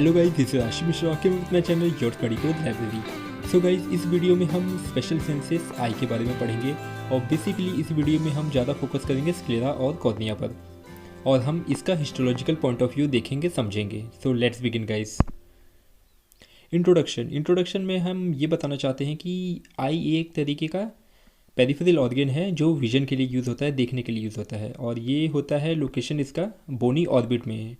Hello guys, this is Ashish Mishra के अपना channel your study growth library. So guys, इस video में हम स्पेशल सेंसेस आई के बारे में पढ़ेंगे और बेसिकली इस वीडियो में हम ज़्यादा फोकस करेंगे स्क्लेरा और कॉर्निया पर और हम इसका हिस्टोलॉजिकल पॉइंट ऑफ व्यू देखेंगे, समझेंगे। So let's begin guys. Introduction में हम ये बताना चाहते हैं कि आई एक तरीके का पेरिफेरल ऑर्गन है जो विजन के लिए यूज़ होता है, देखने के लिए यूज़ होता है, और ये होता है लोकेशन इसका बोनी ऑर्बिट में है।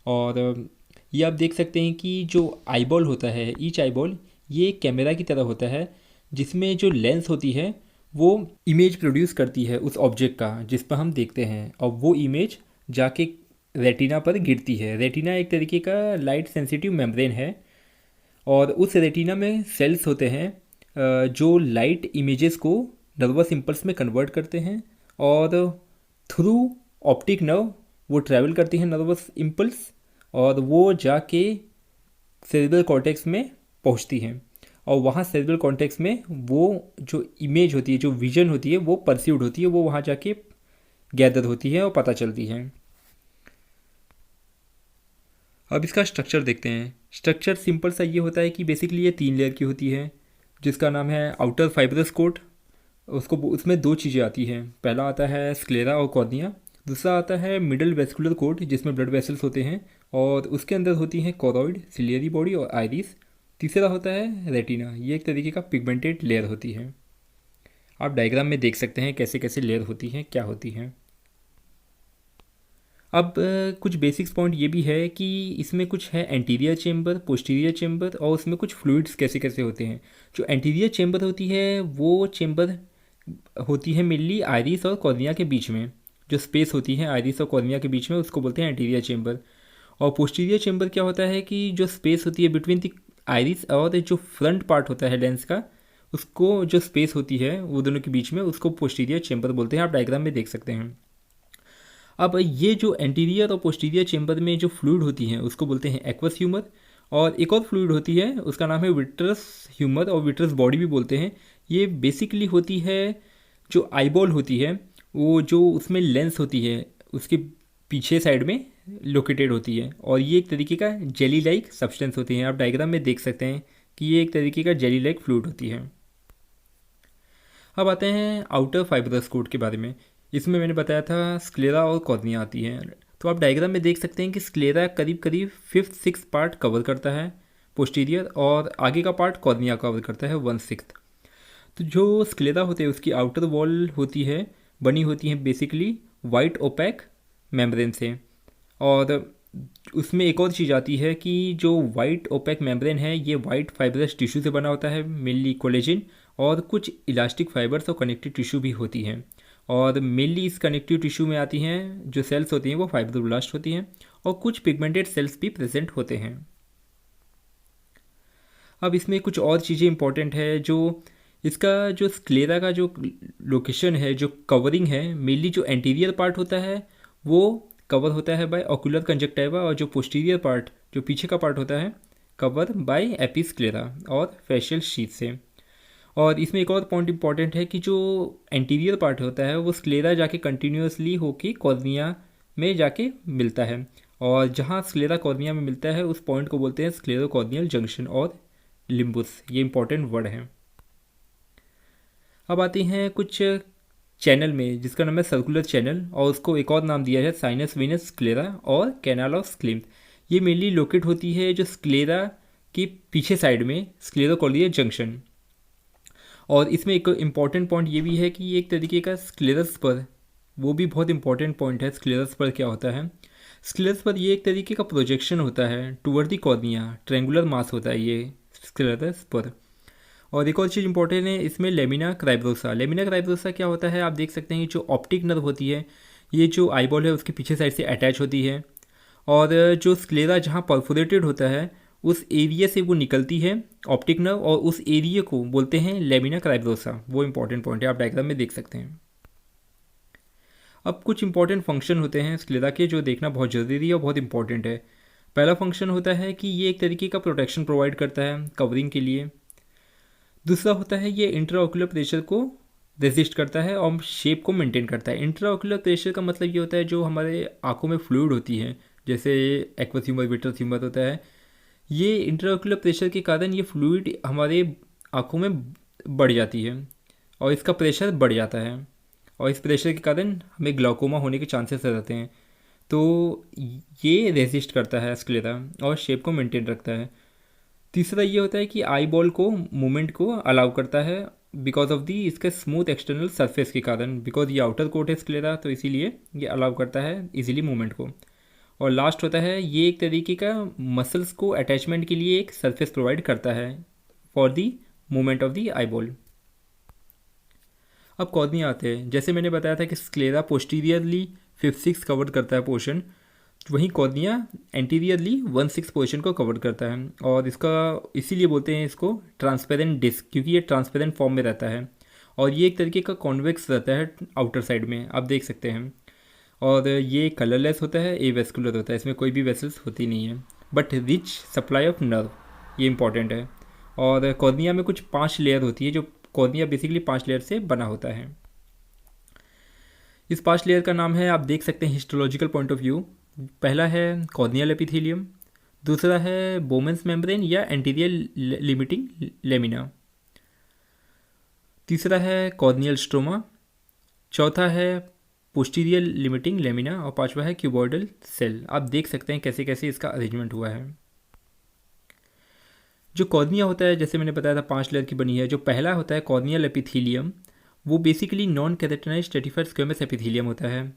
और ये आप देख सकते हैं कि जो आईबॉल होता है, ईच आईबॉल ये कैमरा की तरह होता है जिसमें जो लेंस होती है वो इमेज प्रोड्यूस करती है उस ऑब्जेक्ट का जिस पर हम देखते हैं, और वो इमेज जाके रेटिना पर गिरती है। रेटिना एक तरीके का लाइट सेंसिटिव मेम्ब्रेन है और उस रेटिना में सेल्स होते हैं जो लाइट इमेजेस को नर्वस इम्पल्स में कन्वर्ट करते हैं और थ्रू ऑप्टिक नर्व वो ट्रैवल करती हैं नर्वस इम्पल्स और वो जाके सेरेब्रल कॉर्टेक्स में पहुंचती हैं और वहाँ सेरेब्रल कॉर्टेक्स में वो जो इमेज होती है, जो विजन होती है, वो परसीव्ड होती है, वो वहाँ जाके गैदर होती है और पता चलती है। अब इसका स्ट्रक्चर देखते हैं। स्ट्रक्चर सिंपल सा ये होता है कि बेसिकली ये 3 लेयर की होती है जिसका नाम है आउटर फाइब्रस कोट। उसमें 2 चीज़ें आती हैं। पहला आता है स्क्लेरा और कॉर्निया, दूसरा आता है मिडल वेस्कुलर कोट जिसमें ब्लड वेसल्स होते हैं और उसके अंदर होती हैं कोरॉइड, सिलियरी बॉडी और आइरिस। तीसरा होता है रेटिना, ये एक तरीके का पिगमेंटेड लेयर होती है। आप डायग्राम में देख सकते हैं कैसे कैसे लेयर होती हैं, क्या होती हैं। अब कुछ बेसिक्स पॉइंट ये भी है कि इसमें कुछ है एंटीरियर चेम्बर, पोस्टीरियर चेम्बर और उसमें कुछ फ्लूइड्स कैसे कैसे होते हैं। जो एंटीरियर चेम्बर होती है वो चेम्बर होती है मेनली आइरिस और कॉर्निया के बीच में। जो स्पेस होती है आइरिस और कॉर्निया के बीच में उसको बोलते हैं एंटीरियर चेम्बर। और पोस्टीरियर चेम्बर क्या होता है कि जो स्पेस होती है बिटवीन द आइरिस और जो फ्रंट पार्ट होता है लेंस का, उसको जो स्पेस होती है वो दोनों के बीच में, उसको पोस्टीरियर चेम्बर बोलते हैं। आप डायग्राम में देख सकते हैं। अब ये जो एंटीरियर और पोस्टीरियर चेम्बर में जो फ्लूइड होती हैं उसको बोलते हैं एक्वस ह्यूमर, और एक और फ्लूइड होती है उसका नाम है विट्रस ह्यूमर और विट्रस बॉडी भी बोलते हैं। ये बेसिकली होती है जो आईबॉल होती है, वो जो उसमें लेंस होती है उसके पीछे साइड में लोकेटेड होती है और ये एक तरीके का जेली लाइक सब्सटेंस होती है। आप डायग्राम में देख सकते हैं कि ये एक तरीके का जेली लाइक फ्लूइड होती है। अब आते हैं आउटर फाइब्रस कोट के बारे में। इसमें मैंने बताया था स्क्लेरा और कॉर्निया आती है। तो आप डायग्राम में देख सकते हैं कि स्क्लेरा करीब करीब 5th-6th पार्ट कवर करता है पोस्टीरियर, और आगे का पार्ट कॉर्निया कवर करता है 1/6। तो जो स्क्लेरा होते हैं उसकी आउटर वॉल होती है, बनी होती है बेसिकली वाइट ओपैक मेम्ब्रेन से। और उसमें एक और चीज़ आती है कि जो वाइट ओपैक मेम्ब्रेन है ये वाइट फाइब्रस टिश्यू से बना होता है, मेनली कोलेजिन, और कुछ इलास्टिक फाइबर्स और कनेक्टिव टिश्यू भी होती हैं। और मेनली इस कनेक्टिव टिश्यू में आती हैं जो सेल्स होती हैं वो फाइब्रोब्लास्ट होती हैं और कुछ पिगमेंटेड सेल्स भी प्रेजेंट होते हैं। अब इसमें कुछ और चीज़ें इंपॉर्टेंट है। जो इसका जो स्क्लेरा का जो लोकेशन है, जो कवरिंग है, मेनली जो एंटीरियर पार्ट होता है वो कवर होता है बाय ऑक्यूलर कंजक्टिवा, और जो पोस्टीरियर पार्ट, जो पीछे का पार्ट होता है, कवर बाय एपिस्क्लेरा और फेशियल शीथ से। और इसमें एक और पॉइंट इंपॉर्टेंट है कि जो एंटीरियर पार्ट होता है वो स्क्लेरा जाके कंटिन्यूसली होके कॉर्निया में जाके मिलता है, और जहाँ स्क्लेरा कॉर्निया में मिलता है उस पॉइंट को बोलते हैं स्क्लेरो कॉर्नियल जंक्शन और लिम्बुस। ये इंपॉर्टेंट वर्ड है। अब आते हैं कुछ चैनल में जिसका नाम है सर्कुलर चैनल, और उसको एक और नाम दिया है साइनस वेनस स्क्लेरा और कैनाल ऑफ स्क्लिम्थ। ये मेनली लोकेट होती है जो स्क्लेरा के पीछे साइड में, स्क्लेरो कॉर्नियल जंक्शन। और इसमें एक इम्पॉर्टेंट पॉइंट ये भी है कि ये एक तरीके का स्क्लेरस पर, वो भी बहुत इंपॉर्टेंट पॉइंट है। स्क्लेरस पर क्या होता है? स्क्लेरस पर ये एक तरीके का प्रोजेक्शन होता है टूवर्ड द कॉर्निया, ट्रायंगुलर मास होता है ये स्क्लेरस पर। और एक और चीज़ इंपॉर्टेंट है इसमें लेमिना क्राइब्रोसा। लेमिना क्राइब्रोसा क्या होता है? आप देख सकते हैं जो ऑप्टिक नर्व होती है, ये जो आईबॉल है उसके पीछे साइड से अटैच होती है, और जो स्क्लेरा जहाँ परफोरेटेड होता है उस एरिया से वो निकलती है ऑप्टिक नर्व, और उस एरिया को बोलते हैं लेमिना क्राइब्रोसा। वो इंपॉर्टेंट पॉइंट है, आप डायग्राम में देख सकते हैं। अब कुछ इंपॉर्टेंट फंक्शन होते हैं स्क्लेरा के जो देखना बहुत ज़रूरी है और बहुत इंपॉर्टेंट है। पहला फंक्शन होता है कि ये एक तरीके का प्रोटेक्शन प्रोवाइड करता है कवरिंग के लिए। दूसरा होता है ये इंट्राऑक्यूलर प्रेशर को रेजिस्ट करता है और शेप को मेंटेन करता है। इंट्राऑक्यूलर प्रेशर का मतलब ये होता है जो हमारे आंखों में फ्लूइड होती है, जैसे एक्वस ह्यूमर, विट्रस ह्यूमर होता है, ये इंट्राओक्यूलर प्रेशर के कारण ये फ्लूइड हमारे आँखों में बढ़ जाती है और इसका प्रेशर बढ़ जाता है, और इस प्रेशर के कारण हमें ग्लाउकोमा होने के चांसेस रहते हैं। तो ये रेजिस्ट करता है स्क्लेरा और शेप को मेंटेन रखता है। तीसरा ये होता है कि आई बॉल को मूवमेंट को अलाउ करता है बिकॉज ऑफ दी इसके स्मूथ एक्सटर्नल सरफेस के कारण, बिकॉज ये आउटर कोट है स्क्लेरा, तो इसीलिए ये अलाउ करता है इजीली मूवमेंट को। और लास्ट होता है ये एक तरीके का मसल्स को अटैचमेंट के लिए एक सरफेस प्रोवाइड करता है for the movement of the eye ball. अब कॉर्निया आते हैं। जैसे मैंने बताया था कि स्क्लेरा पोस्टीरियरली 5/6 कवर करता है पोर्शन, वहीं कॉर्निया एंटीरियरली 1/6 पोर्शन को कवर करता है। और इसका इसीलिए बोलते हैं इसको ट्रांसपेरेंट डिस्क, क्योंकि ये ट्रांसपेरेंट फॉर्म में रहता है और ये एक तरीके का कॉन्वेक्स रहता है आउटर साइड में, आप देख सकते हैं। और ये कलरलेस होता है, एवेस्कुलर होता है, इसमें कोई भी वेसल्स होती नहीं है, but rich supply of nerve, ये इंपॉर्टेंट है। और कॉर्निया में कुछ 5 लेयर होती है, जो कॉर्निया बेसिकली 5 लेयर से बना होता है। इस 5 लेयर का नाम है, आप देख सकते हैं हिस्टोलॉजिकल पॉइंट ऑफ व्यू। पहला है कॉर्नियल एपिथेलियम, दूसरा है बोमेंस मेम्ब्रेन या एंटीरियर लिमिटिंग लेमिना, तीसरा है कॉर्नियल स्ट्रोमा, चौथा है पोस्टीरियर लिमिटिंग लेमिना और पांचवा है क्यूबॉइडल सेल। आप देख सकते हैं कैसे कैसे इसका अरेंजमेंट हुआ है। जो कॉर्निया होता है, जैसे मैंने बताया था 5 लेयर की बनी है। जो पहला होता है कॉर्नियल एपिथेलियम, वो basically non keratinized stratified squamous epithelium होता है।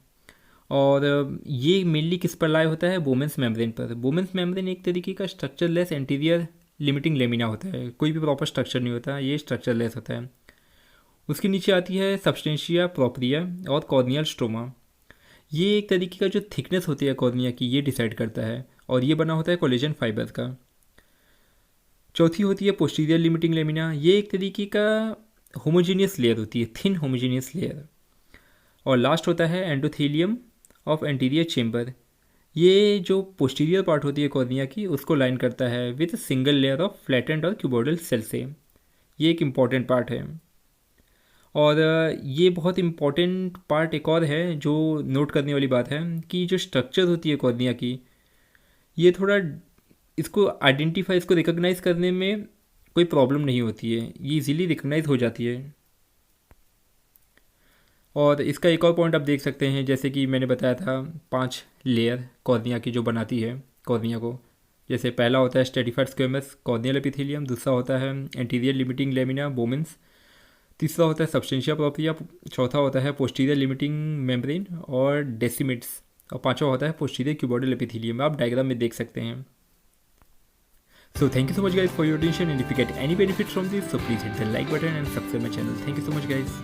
और ये मेनली किस पर लाया होता है, बोमेंस मेम्ब्रेन पर। बोमेंस मेम्ब्रेन एक तरीके का स्ट्रक्चरलेस एंटीरियर लिमिटिंग लेमिना होता है, कोई भी प्रॉपर स्ट्रक्चर नहीं होता, ये स्ट्रक्चरलेस होता है। उसके नीचे आती है सब्सटेंशिया प्रोप्रिया और कॉर्नियल स्ट्रोमा। ये एक तरीके का जो थिकनेस होती है कॉर्निया की, ये डिसाइड करता है, और ये बना होता है कोलेजन फाइबर का। चौथी होती है पोस्टीरियर लिमिटिंग लेमिना, ये एक तरीके का होमोजीनियस लेयर होती है, थिन होमोजीनियस लेयर। और लास्ट होता है एंडोथेलियम ऑफ एंटीरियर चेम्बर, ये जो पोस्टीरियर पार्ट होती है कॉर्निया की, उसको लाइन करता है with single layer of flattened और क्यूबॉइडल सेल से। ये एक इम्पॉर्टेंट पार्ट है। और ये बहुत इम्पॉर्टेंट पार्ट एक और है जो नोट करने वाली बात है, कि जो स्ट्रक्चर होती है कॉर्निया की, ये थोड़ा इसको आइडेंटिफाई, इसको रिकॉग्नाइज करने में कोई प्रॉब्लम नहीं होती है, ये इजीली रिकॉग्नाइज हो जाती है। और इसका एक और पॉइंट आप देख सकते हैं, जैसे कि मैंने बताया था 5 लेयर कॉर्निया की जो बनाती है कॉर्निया को। जैसे पहला होता है स्ट्रैटिफाइड स्क्वेमस कॉर्नियल एपिथेलियम, दूसरा होता है एंटीरियर लिमिटिंग लेमिना बोमेंस, तीसरा होता है सब्सटेंशिया प्रोप्रिया, चौथा होता है पोस्टीरियर लिमिटिंग मेम्ब्रेन और डेसिमिट्स, और पांचवा होता है पोस्टीरियर क्यूबॉइडल एपिथेलियम। आप डायग्राम में देख सकते हैं। So thank you so much guys for your attention, and if you get any benefit from this, so please hit the like button and subscribe my channel. Thank you so much guys.